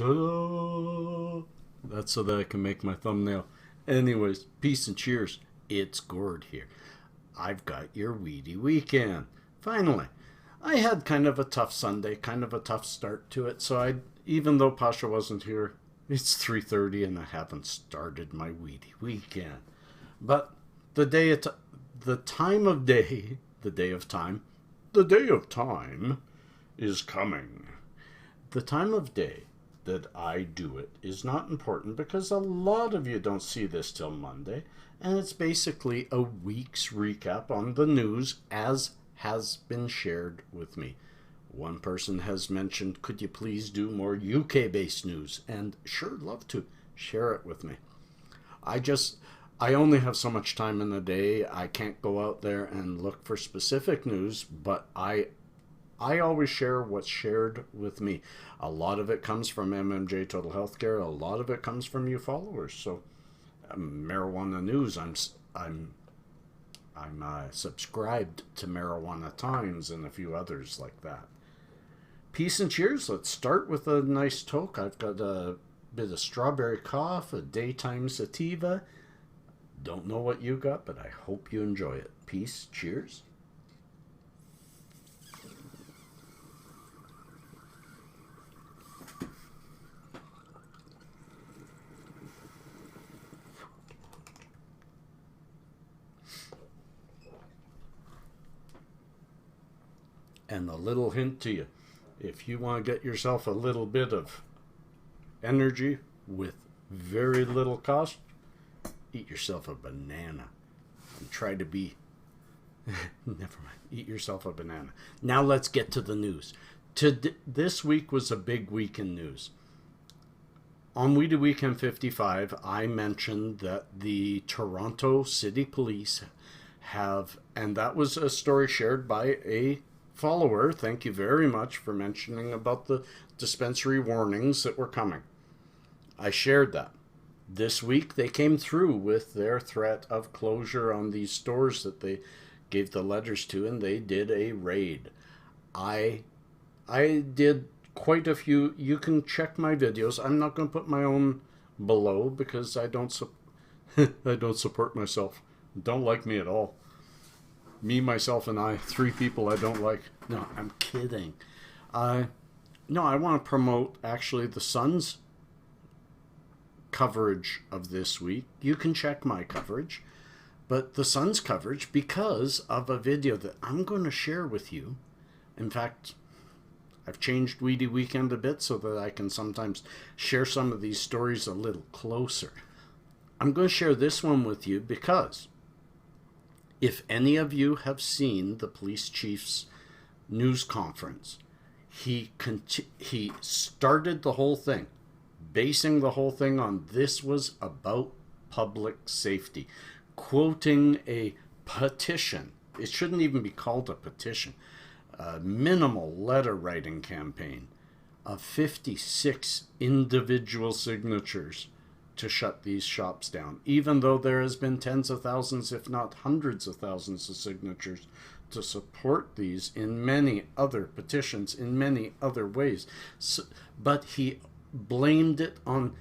Ta-da! That's so that I can make my thumbnail. Anyways, peace and cheers. It's Gord here. I've got your Weedy Weekend. Finally. I had kind of a tough Sunday, kind of a tough start to it, so even though Pasha wasn't here, it's 3:30 and I haven't started my Weedy Weekend. But the day of time is coming. The time of day that I do it is not important because a lot of you don't see this till Monday, and it's basically a week's recap on the news as has been shared with me. One person has mentioned, could you please do more UK-based news? And sure, love to share it with me. I only have so much time in the day. I can't go out there and look for specific news, but I always share what's shared with me. A lot of it comes from MMJ Total Healthcare. A lot of it comes from you followers. So, marijuana news. I'm subscribed to Marijuana Times and a few others like that. Peace and cheers. Let's start with a nice toke. I've got a bit of strawberry cough, a daytime sativa. Don't know what you got, but I hope you enjoy it. Peace. Cheers. And a little hint to you, if you want to get yourself a little bit of energy with very little cost, eat yourself a banana and try to be, never mind, eat yourself a banana. Now let's get to the news. This week was a big week in news. On Weedy Weekend 55, I mentioned that the Toronto City Police have, and that was a story shared by a follower. Thank you very much for mentioning about the dispensary warnings that were coming. I shared that. This week they came through with their threat of closure on these stores that they gave the letters to, and they did a raid. I did quite a few. You can check my videos. I'm not going to put my own below because I don't support myself. Don't like me at all. Me, myself, and I, 3 people I don't like. No, I'm kidding. No, I want to promote, actually, the Sun's coverage of this week. You can check my coverage. But the Sun's coverage, because of a video that I'm going to share with you. In fact, I've changed Weedy Weekend a bit so that I can sometimes share some of these stories a little closer. I'm going to share this one with you because if any of you have seen the police chief's news conference, he started the whole thing, basing the whole thing on this was about public safety, quoting a petition. It shouldn't even be called a petition. A minimal letter writing campaign of 56 individual signatures to shut these shops down, even though there has been tens of thousands, if not hundreds of thousands of signatures to support these in many other petitions, in many other ways. So, but he blamed it on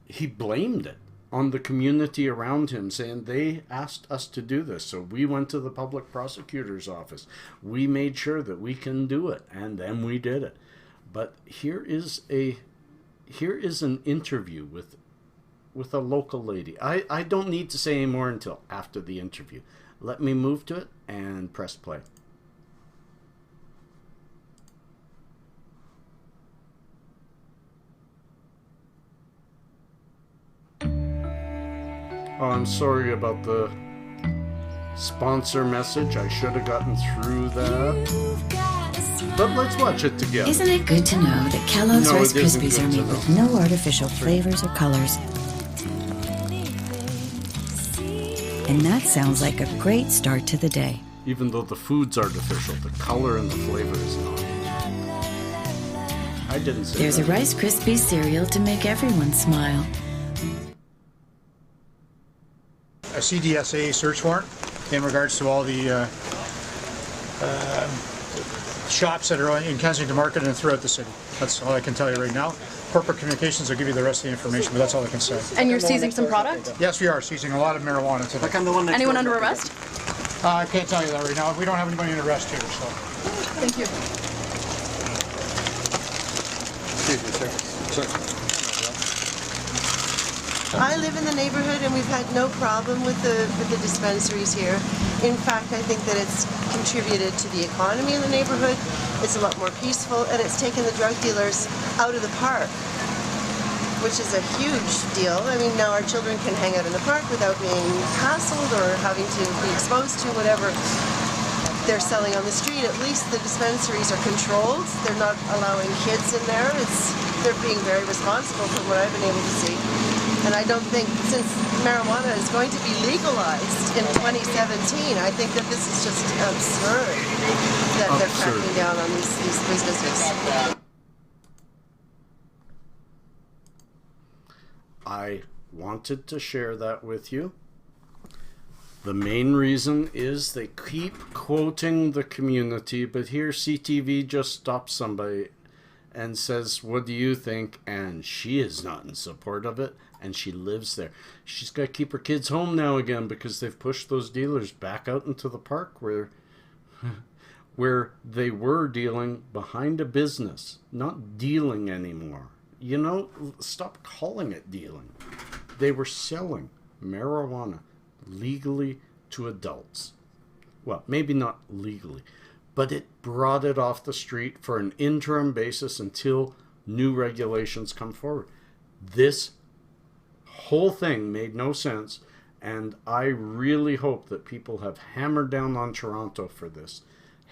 the community around him, saying they asked us to do this, so we went to the public prosecutor's office. We made sure that we can do it, and then we did it. But here is an interview with a local lady. I don't need to say any more until after the interview. Let me move to it and press play. Oh, I'm sorry about the sponsor message. I should have gotten through that. But let's watch it together. Isn't it good to know that Kellogg's Rice Krispies are made with no artificial flavors or colors? And that sounds like a great start to the day. Even though the food's artificial, the color and the flavor is not. I didn't say There's that. a Rice Krispies cereal to make everyone smile. A CDSA search warrant in regards to all the shops that are in Kensington Market and throughout the city. That's all I can tell you right now. Corporate Communications will give you the rest of the information, but that's all I can say. And you're seizing some product? Yes, we are seizing a lot of marijuana today. Anyone under arrest? I can't tell you that right now. We don't have anybody in arrest here, so. Thank you. Excuse me, sir. Sir. I live in the neighborhood and we've had no problem with the dispensaries here. In fact, I think that it's contributed to the economy in the neighborhood. It's a lot more peaceful and it's taken the drug dealers out of the park, which is a huge deal. I mean, now our children can hang out in the park without being hassled or having to be exposed to whatever they're selling on the street. At least the dispensaries are controlled. They're not allowing kids in there. They're being very responsible from what I've been able to see. And I don't think, since marijuana is going to be legalized in 2017, I think that this is just absurd that they're cracking down on these businesses. I wanted to share that with you. The main reason is they keep quoting the community, but here CTV just stops somebody and says, what do you think? And she is not in support of it, and she lives there. She's got to keep her kids home now again because they've pushed those dealers back out into the park where they were dealing behind a business, not dealing anymore. You know, stop calling it dealing. They were selling marijuana legally to adults. Well, maybe not legally, but it brought it off the street for an interim basis until new regulations come forward. This whole thing made no sense, and I really hope that people have hammered down on Toronto for this.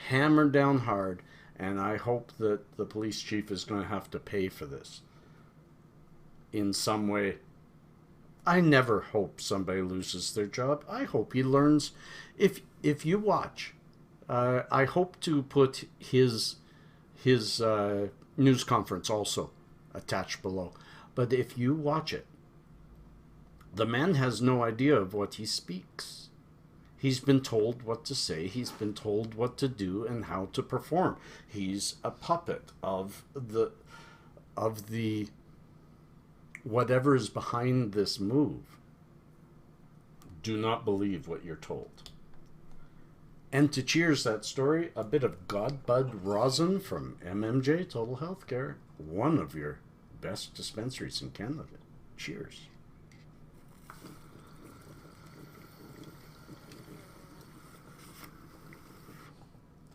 Hammered down hard, and I hope that the police chief is going to have to pay for this in some way. I never hope somebody loses their job. I hope he learns. If you watch, I hope to put his news conference also attached below. But if you watch it, the man has no idea of what he speaks. He's been told what to say. He's been told what to do and how to perform. He's a puppet of the whatever is behind this move. Do not believe what you're told. And to cheers that story, a bit of Godbud rosin from MMJ Total Healthcare, one of your best dispensaries in Canada. Cheers.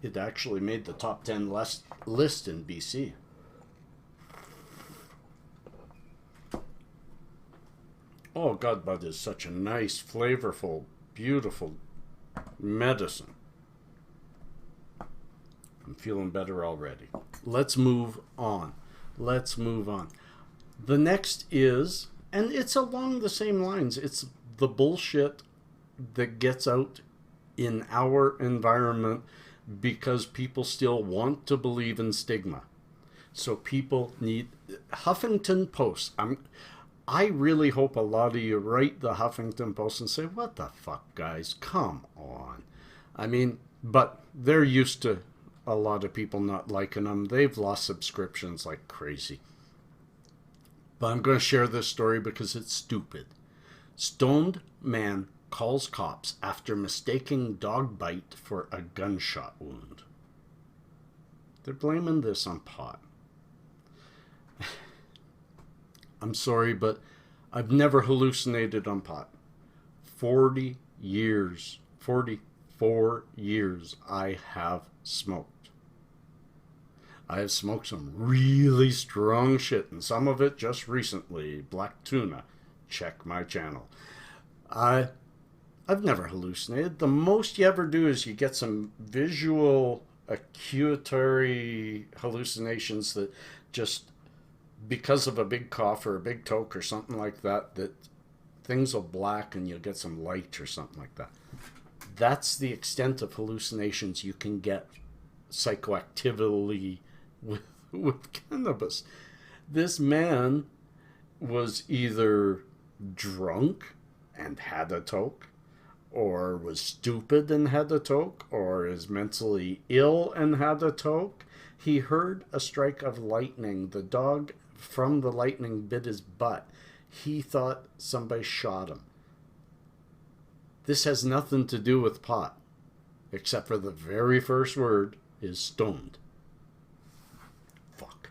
It actually made the top 10 list in BC. Oh, Godbud is such a nice, flavorful, beautiful medicine. I'm feeling better already. Let's move on. The next is, and it's along the same lines, it's the bullshit that gets out in our environment because people still want to believe in stigma. So people need Huffington Post. I really hope a lot of you write the Huffington Post and say, what the fuck, guys? Come on. I mean, but they're used to a lot of people not liking them. They've lost subscriptions like crazy. But I'm going to share this story because it's stupid. Stoned man calls cops after mistaking dog bite for a gunshot wound. They're blaming this on pot. I'm sorry, but I've never hallucinated on pot. 44 years I have smoked. I have smoked some really strong shit, and some of it just recently. Black tuna. Check my channel. I've never hallucinated. The most you ever do is you get some visual acuitory hallucinations that just, because of a big cough or a big toke or something like that, that things will black and you'll get some light or something like that. That's the extent of hallucinations you can get psychoactively with cannabis. This man was either drunk and had a toke, or was stupid and had a toke, or is mentally ill and had a toke. He heard a strike of lightning. The dog from the lightning bit his butt. He thought somebody shot him. This has nothing to do with pot, except for the very first word is stoned. Fuck.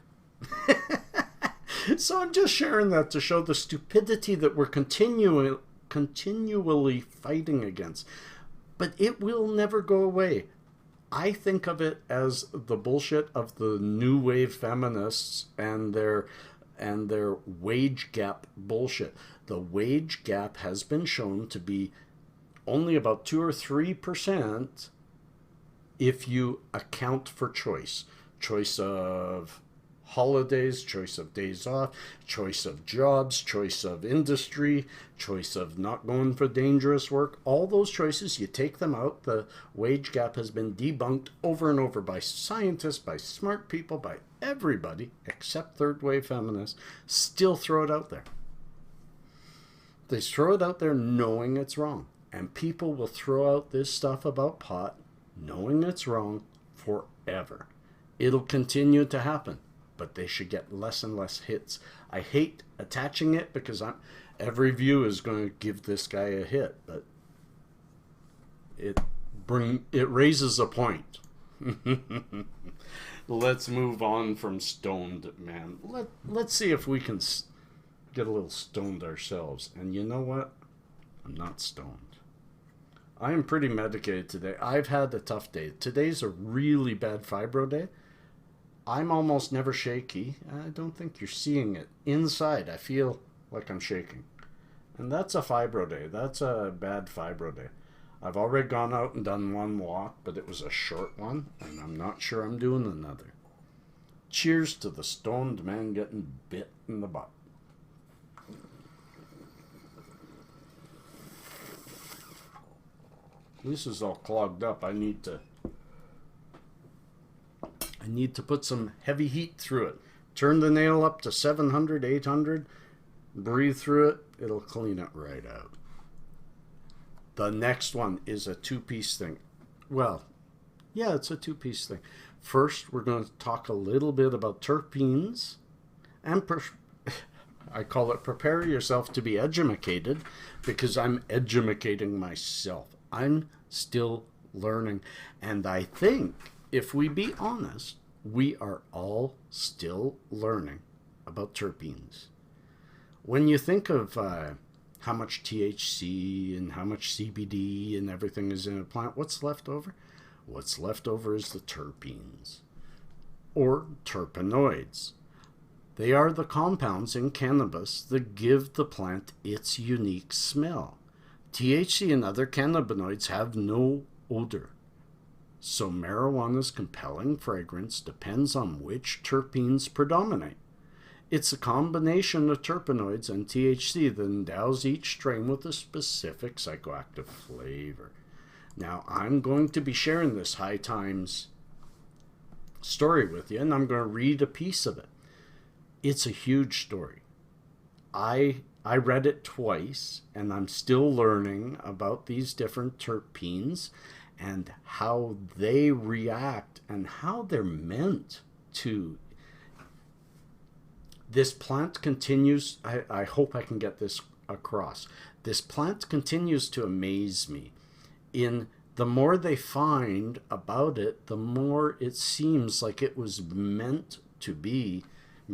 So I'm just sharing that to show the stupidity that we're continually fighting against. But it will never go away. I think of it as the bullshit of the new wave feminists and their wage gap bullshit. The wage gap has been shown to be only about 2 or 3% if you account for choice. Choice of holidays, choice of days off, choice of jobs, choice of industry, choice of not going for dangerous work. All those choices, you take them out. The wage gap has been debunked over and over by scientists, by smart people, by everybody except third wave feminists. Still throw it out there. They throw it out there knowing it's wrong. And people will throw out this stuff about pot knowing it's wrong forever. It'll continue to happen. But they should get less and less hits. I hate attaching it because every view is going to give this guy a hit, but it raises a point. Let's move on from stoned, man. Let's see if we can get a little stoned ourselves. And you know what? I'm not stoned. I am pretty medicated today. I've had a tough day. Today's a really bad fibro day. I'm almost never shaky. I don't think you're seeing it. Inside, I feel like I'm shaking. And that's a fibro day. That's a bad fibro day. I've already gone out and done one walk, but it was a short one, and I'm not sure I'm doing another. Cheers to the stoned man getting bit in the butt. This is all clogged up. I need to put some heavy heat through it. Turn the nail up to 700, 800. Breathe through it. It'll clean it right out. The next one is a two-piece thing. Well, yeah, it's a two-piece thing. First, we're going to talk a little bit about terpenes. And I call it prepare yourself to be edumacated because I'm edumacating myself. I'm still learning. And I think, if we be honest, we are all still learning about terpenes. When you think of how much THC and how much CBD and everything is in a plant, what's left over? What's left over is the terpenes, or terpenoids. They are the compounds in cannabis that give the plant its unique smell. THC and other cannabinoids have no odor. So marijuana's compelling fragrance depends on which terpenes predominate. It's a combination of terpenoids and THC that endows each strain with a specific psychoactive flavor. Now, I'm going to be sharing this High Times story with you, and I'm going to read a piece of it. It's a huge story. I read it twice, and I'm still learning about these different terpenes and how they react and how they're meant to. This plant continues, I hope I can get this across. This plant continues to amaze me. In the more they find about it, the more it seems like it was meant to be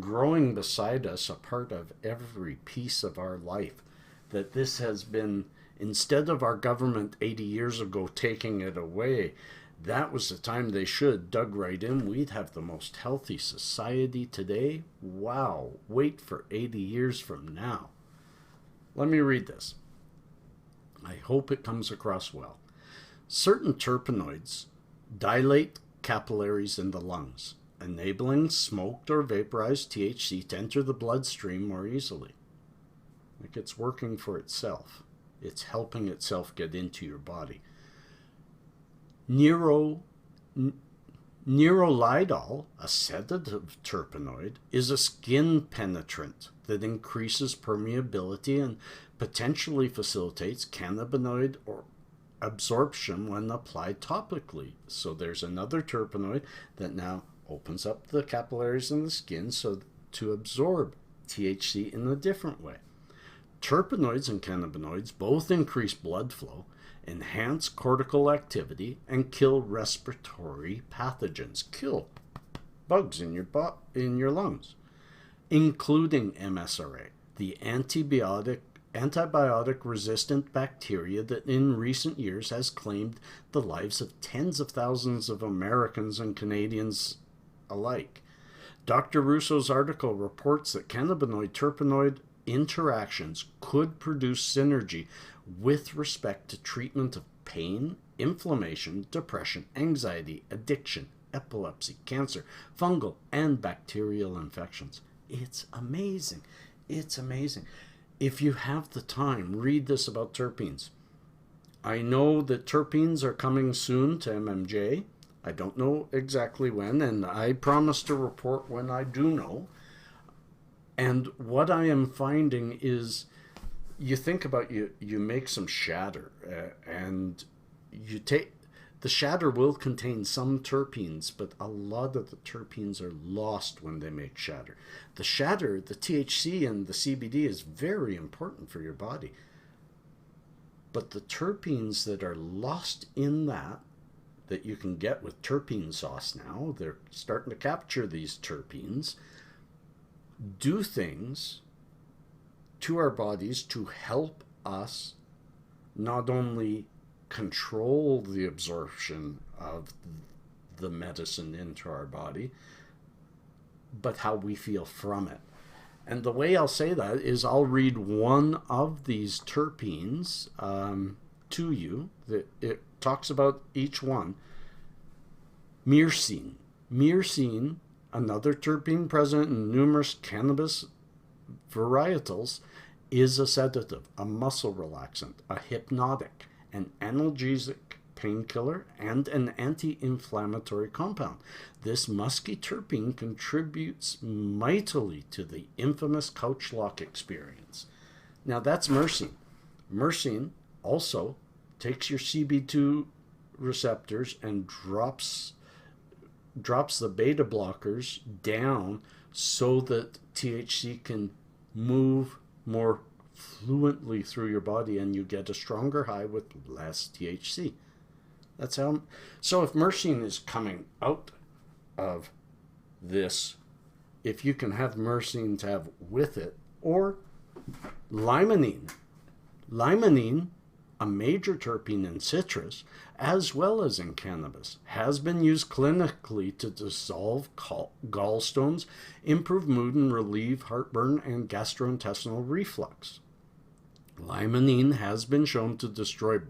growing beside us, a part of every piece of our life. That this has been, instead of our government 80 years ago taking it away, that was the time they should dug right in. We'd have the most healthy society today. Wow, wait for 80 years from now. Let me read this. I hope it comes across well. Certain terpenoids dilate capillaries in the lungs, enabling smoked or vaporized THC to enter the bloodstream more easily. Like it's working for itself. It's helping itself get into your body. Neurolidol, a sedative terpenoid, is a skin penetrant that increases permeability and potentially facilitates cannabinoid or absorption when applied topically. So there's another terpenoid that now opens up the capillaries in the skin so to absorb THC in a different way. Terpenoids and cannabinoids both increase blood flow, enhance cortical activity, and kill respiratory pathogens. Kill bugs in your lungs, including MSRA, the antibiotic-resistant bacteria that in recent years has claimed the lives of tens of thousands of Americans and Canadians alike. Dr. Russo's article reports that cannabinoid-terpenoid interactions could produce synergy with respect to treatment of pain, inflammation, depression, anxiety, addiction, epilepsy, cancer, fungal, and bacterial infections. It's amazing. It's amazing. If you have the time, read this about terpenes. I know that terpenes are coming soon to MMJ. I don't know exactly when, and I promise to report when I do know. And what I am finding is, you think about you make some shatter, and you take, the shatter will contain some terpenes, but a lot of the terpenes are lost when they make shatter. The shatter, the THC and the CBD is very important for your body. But the terpenes that are lost in that you can get with terpene sauce now, they're starting to capture these terpenes, do things to our bodies to help us not only control the absorption of the medicine into our body, but how we feel from it. And the way I'll say that is I'll read one of these terpenes to you. It talks about each one. Myrcene. Myrcene, another terpene present in numerous cannabis varietals, is a sedative, a muscle relaxant, a hypnotic, an analgesic painkiller, and an anti-inflammatory compound. This musky terpene contributes mightily to the infamous couch lock experience. Now that's myrcene. Myrcene also takes your CB2 receptors and drops the beta blockers down so that THC can move more fluently through your body and you get a stronger high with less THC. That's how. So if myrcene is coming out of this, if you can have myrcene to have with it, or limonene. Limonene, a major terpene in citrus, as well as in cannabis, has been used clinically to dissolve gallstones, improve mood, and relieve heartburn and gastrointestinal reflux. Limonene has been shown to destroy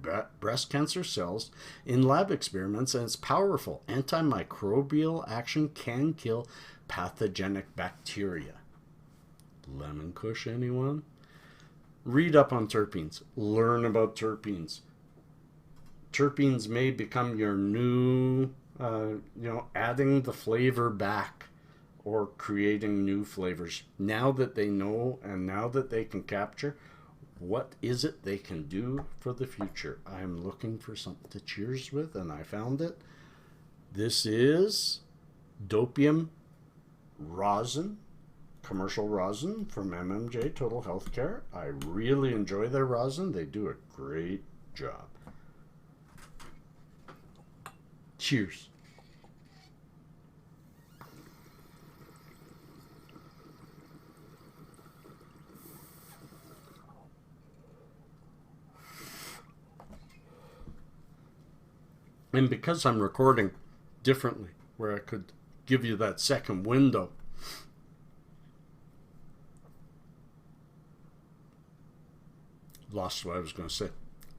breast cancer cells in lab experiments, and its powerful antimicrobial action can kill pathogenic bacteria. Lemon kush, anyone? Read up on terpenes. Learn about terpenes. Terpenes may become your new, adding the flavor back or creating new flavors. Now that they know and now that they can capture, what is it they can do for the future? I'm looking for something to cheers with, and I found it. This is dopium rosin, commercial rosin from MMJ Total Healthcare. I really enjoy their rosin. They do a great job. Cheers. And because I'm recording differently, where I could give you that second window, lost what I was going to say.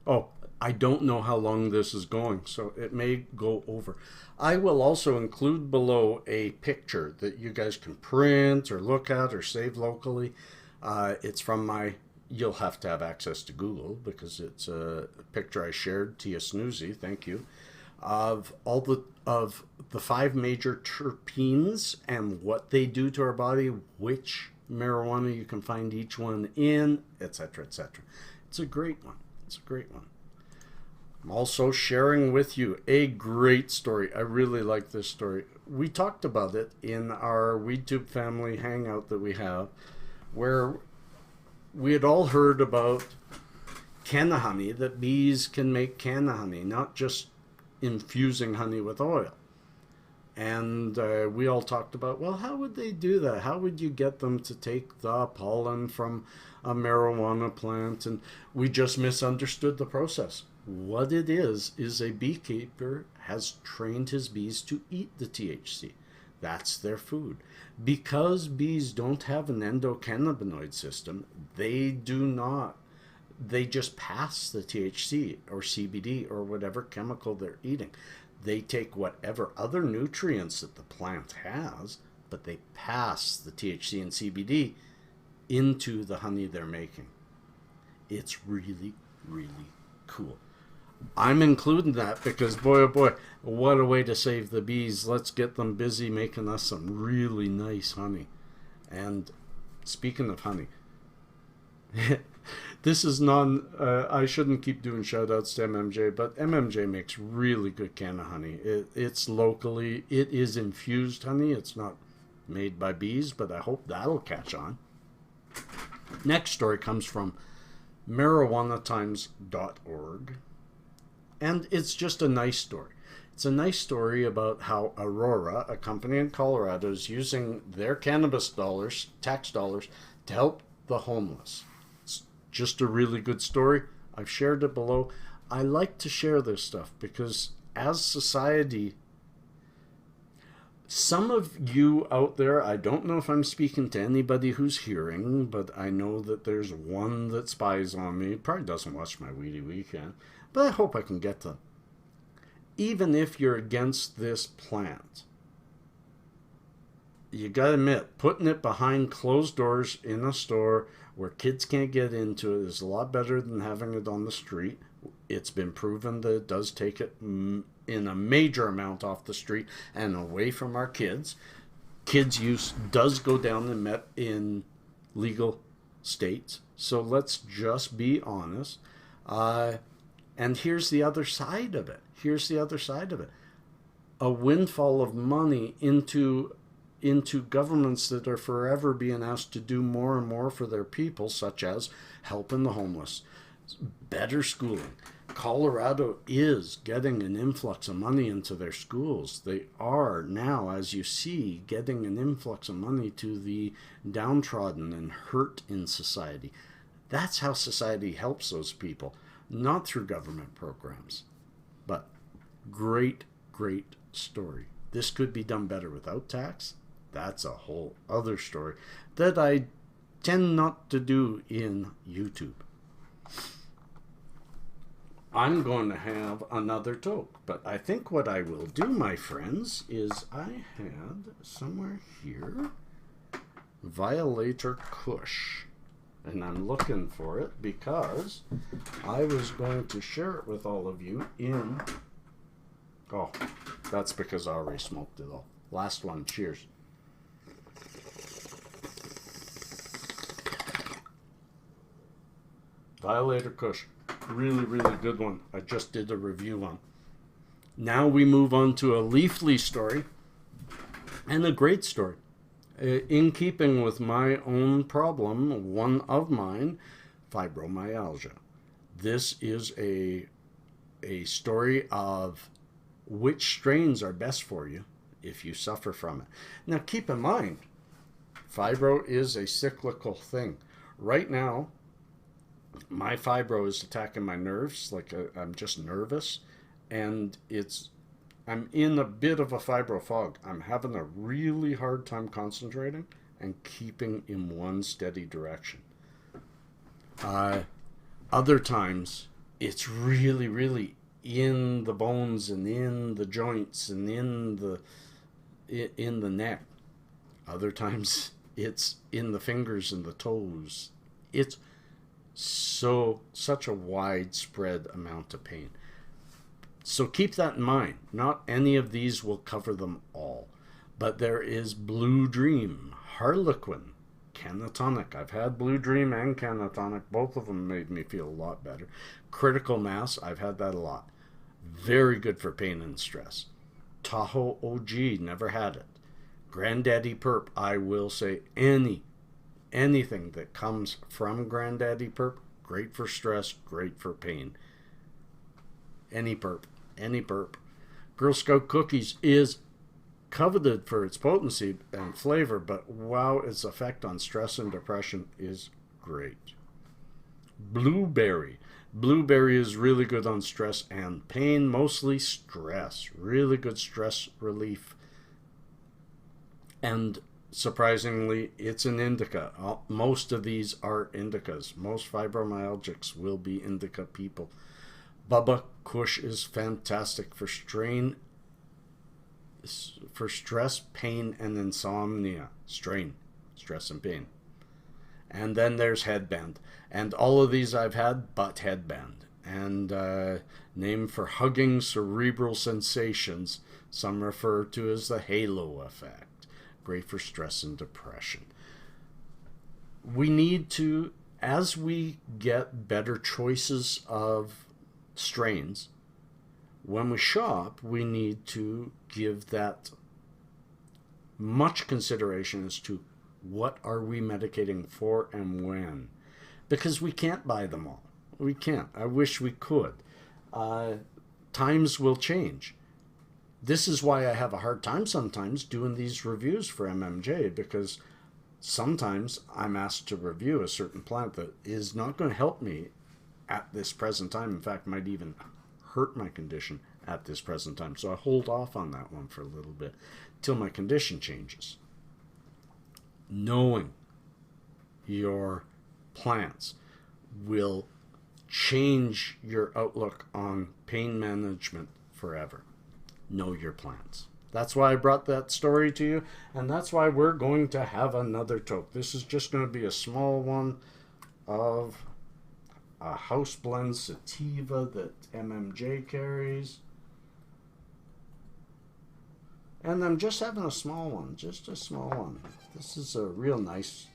Oh, I don't know how long this is going, so it may go over. I will also include below a picture that you guys can print or look at or save locally. It's from my, you'll have to have access to Google because it's a picture I shared, Tia Snoozy, thank you, of all the 5 major terpenes and what they do to our body, which marijuana you can find each one in, etc., etc. It's a great one. It's a great one. I'm also sharing with you a great story. I really like this story. We talked about it in our WeedTube family hangout that we have, where we had all heard about canna honey, that bees can make canna honey, not just infusing honey with oil. And we all talked about, well, how would they do that? How would you get them to take the pollen from a marijuana plant? And we just misunderstood the process. What it is a beekeeper has trained his bees to eat the THC. That's their food. Because bees don't have an endocannabinoid system, they do not. They just pass the THC or CBD or whatever chemical they're eating. They take whatever other nutrients that the plant has, but they pass the THC and CBD into the honey they're making. It's really, really cool. I'm including that because, boy, oh boy, what a way to save the bees. Let's get them busy making us some really nice honey. And speaking of honey, this is I shouldn't keep doing shout outs to MMJ, but MMJ makes really good canna honey. It's locally, it is infused honey. It's not made by bees, but I hope that'll catch on. Next story comes from marijuanatimes.org. And it's just a nice story. It's a nice story about how Aurora, a company in Colorado, is using their cannabis dollars, tax dollars, to help the homeless. It's just a really good story. I've shared it below. I like to share this stuff because as society, some of you out there, I don't know if I'm speaking to anybody who's hearing, but I know that there's one that spies on me. Probably doesn't watch my Weedy Weekend. But I hope I can get to them. Even if you're against this plant, you gotta admit, putting it behind closed doors in a store where kids can't get into it is a lot better than having it on the street. It's been proven that it does take it in a major amount off the street and away from our kids. Kids' use does go down in legal states. So let's just be honest. And here's the other side of it. A windfall of money into governments that are forever being asked to do more and more for their people, such as helping the homeless, better schooling. Colorado is getting an influx of money into their schools. They are now, as you see, getting an influx of money to the downtrodden and hurt in society. That's how society helps those people. Not through government programs, but great, great story. This could be done better without tax. That's a whole other story that I tend not to do in YouTube. I'm going to have another toke, but I think what I will do, my friends, is I had somewhere here Violator Kush. And I'm looking for it because I was going to share it with all of you in... Oh, that's because I already smoked it all. Last one, cheers. Violator Kush. Really, really good one. I just did a review on. Now we move on to a Leafly story. And a great story. In keeping with my own problem, one of mine, fibromyalgia. This is a story of which strains are best for you if you suffer from it. Now keep in mind, fibro is a cyclical thing. Right now, my fibro is attacking my nerves, like I'm just nervous, and I'm in a bit of a fibro fog. I'm having a really hard time concentrating and keeping in one steady direction. Other times, it's really, really in the bones and in the joints and in the neck. Other times, it's in the fingers and the toes. It's such a widespread amount of pain. So keep that in mind. Not any of these will cover them all. But there is Blue Dream, Harlequin, Cannatonic. I've had Blue Dream and Cannatonic. Both of them made me feel a lot better. Critical Mass, I've had that a lot. Very good for pain and stress. Tahoe OG, never had it. Granddaddy Perp, I will say anything that comes from Granddaddy Perp, great for stress, great for pain. Any perp. Girl Scout Cookies is coveted for its potency and flavor, but wow, its effect on stress and depression is great. Blueberry is really good on stress and pain, mostly stress. Really good stress relief. And surprisingly, it's an indica. Most of these are indicas. Most fibromyalgics will be indica people. Bubba Kush is fantastic for stress, pain, and insomnia. Stress and pain. And then there's Headband. And all of these I've had, but Headband. And named for hugging cerebral sensations. Some refer to as the halo effect. Great for stress and depression. We need to, as we get better choices of strains, when we shop, we need to give that much consideration as to what are we medicating for and when. Because we can't buy them all. We can't. I wish we could. Times will change. This is why I have a hard time sometimes doing these reviews for MMJ, because sometimes I'm asked to review a certain plant that is not going to help me at this present time. In fact, might even hurt my condition at this present time. So I hold off on that one for a little bit till my condition changes. Knowing your plants will change your outlook on pain management forever. Know your plants. That's why I brought that story to you, and that's why we're going to have another toke. This is just going to be a small one of a house blend sativa that MMJ carries. And I'm just having a small one, just a small one. This is a real nice.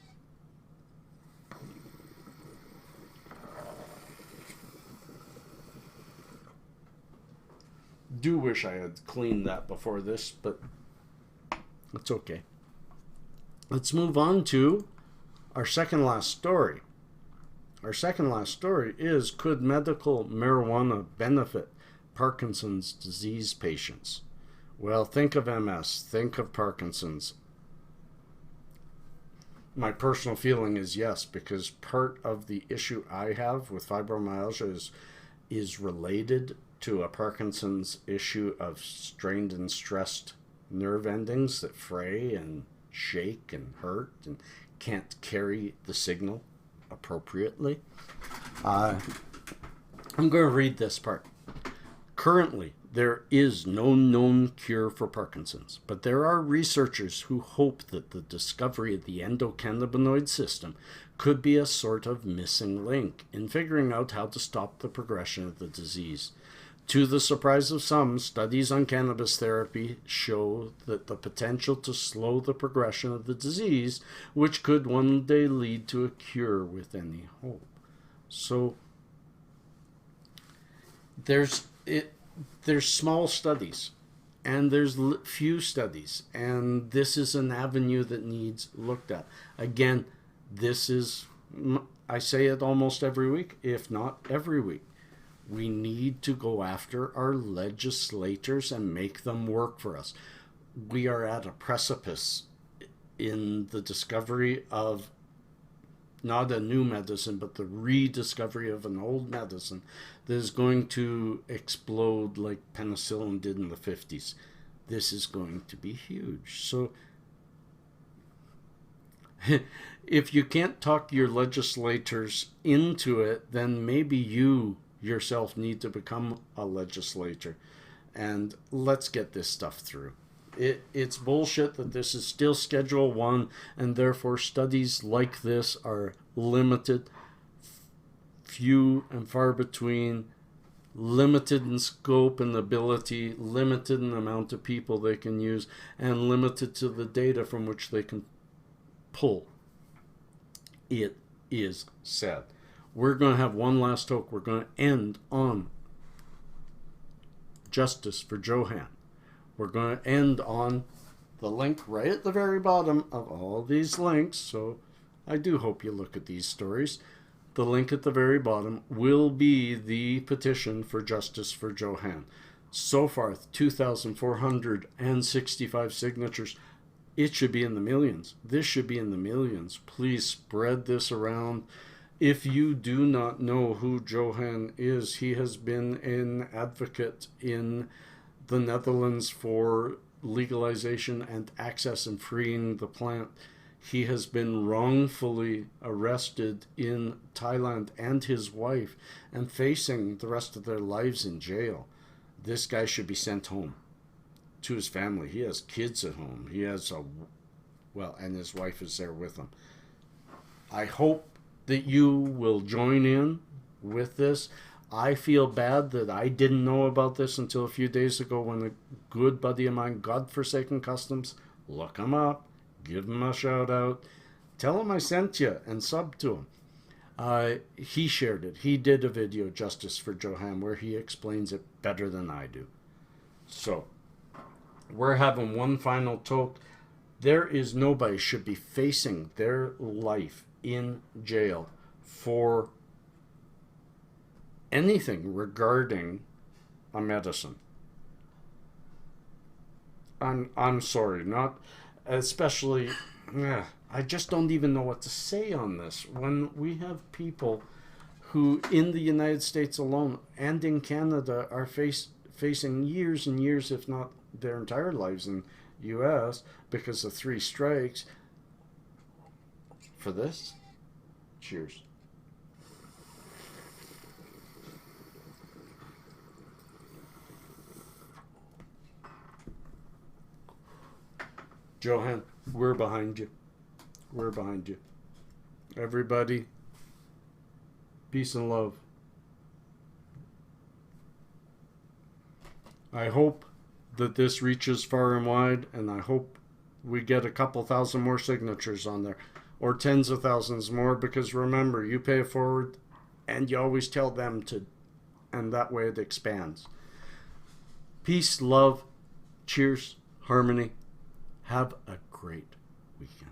Do wish I had cleaned that before this, but it's okay. Let's move on to our second last story. Our second last story is, could medical marijuana benefit Parkinson's disease patients? Well, think of MS, think of Parkinson's. My personal feeling is yes, because part of the issue I have with fibromyalgia is related to a Parkinson's issue of strained and stressed nerve endings that fray and shake and hurt and can't carry the signal appropriately. I'm going to read this part. Currently, there is no known cure for Parkinson's, but there are researchers who hope that the discovery of the endocannabinoid system could be a sort of missing link in figuring out how to stop the progression of the disease. To the surprise of some, studies on cannabis therapy show that the potential to slow the progression of the disease, which could one day lead to a cure with any hope. So there's small studies, and there's few studies, and this is an avenue that needs looked at. Again, this is, I say it almost every week, if not every week. We need to go after our legislators and make them work for us. We are at a precipice in the discovery of not a new medicine, but the rediscovery of an old medicine that is going to explode like penicillin did in the 50s. This is going to be huge. So if you can't talk your legislators into it, then maybe you yourself need to become a legislator, and let's get this stuff through. It's bullshit that this is still Schedule 1, and therefore studies like this are limited, few and far between, limited in scope and ability, limited in the amount of people they can use, and limited to the data from which they can pull. it is said. We're going to have one last talk. We're going to end on justice for Johan. We're going to end on the link right at the very bottom of all these links. So I do hope you look at these stories. The link at the very bottom will be the petition for justice for Johan. So far, 2,465 signatures. It should be in the millions. This should be in the millions. Please spread this around. If you do not know who Johan is, he has been an advocate in the Netherlands for legalization and access and freeing the plant. He has been wrongfully arrested in Thailand, and his wife, and facing the rest of their lives in jail. This guy should be sent home to his family. He has kids at home. He has and his wife is there with him. I hope that you will join in with this. I feel bad that I didn't know about this until a few days ago when a good buddy of mine, Godforsaken Customs, look him up, give him a shout out, tell him I sent you, and sub to him. He shared it. He did a video, Justice for Johan, where he explains it better than I do. So, we're having one final talk. There is nobody should be facing their life in jail for anything regarding a medicine. I'm sorry, not especially. I just don't even know what to say on this. When we have people who, in the United States alone and in Canada, are facing years and years, if not their entire lives in U.S. because of 3 strikes. For this, cheers. Johan, we're behind you. We're behind you. Everybody, peace and love. I hope that this reaches far and wide, and I hope we get a couple thousand more signatures on there, or tens of thousands more, because remember, you pay it forward and you always tell them to, and that way it expands. Peace, love, cheers, harmony. Have a great weekend.